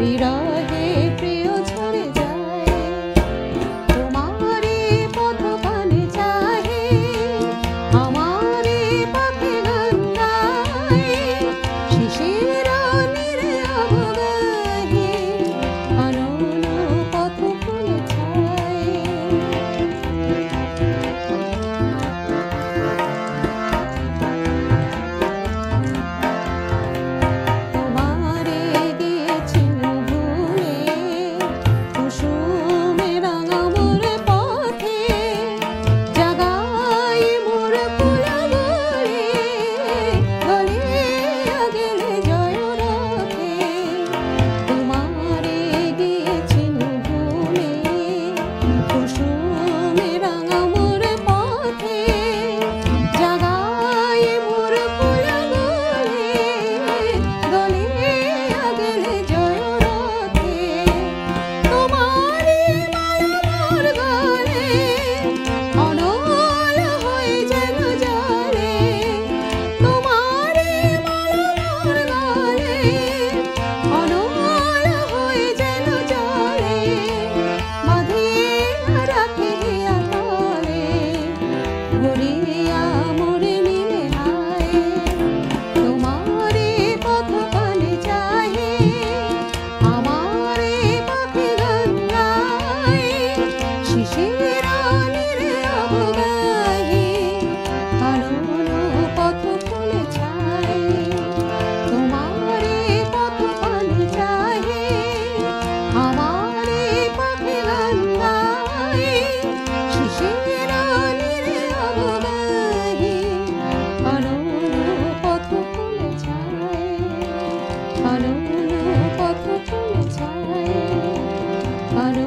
বিরহে প্রিয় ঝরে যায়, তোমারে পথ পানে চাহে, আমারে পাখি গান গায়, শিশির নীরে অবগাহে, অনন্য পথ ফুলে ছায়। তোমারে গিয়েছি ভুলে, কুসুমে রাঙা মোর পথে, জাগাই মোর ফুলগুলি, গলিয়া গেলে জয় রথে। তোমারে গিয়েছি ভুলে, কুসুমে রাঙা মোর পথে, জাগাই মোর ফুলগুলি, গলিয়া গেলে জয় রথে। তোমারি মালা মোর গলে, অনল হয়ে যেন জলে, তোমারি মালা মোর গলে, অনল হয়ে যেন জলে, বাঁধিয়া রাখে হিয়া তলে, ঘুরিয়া মোরে নিলে হায়। তোমারে পথ পানে চাহে, আমারে পাখি গান গায়, শিশির নীরে অবগাহে, অনন্য পথ ফুলে ছায়। তোমারে পথ পানে চাহে, আমারে পাখি গান গায়, শিশির নীরে অবগাহে, অনন্য পথ ফুলে ছায়, অনন্য পথ ফুলে ছায়, অনন্য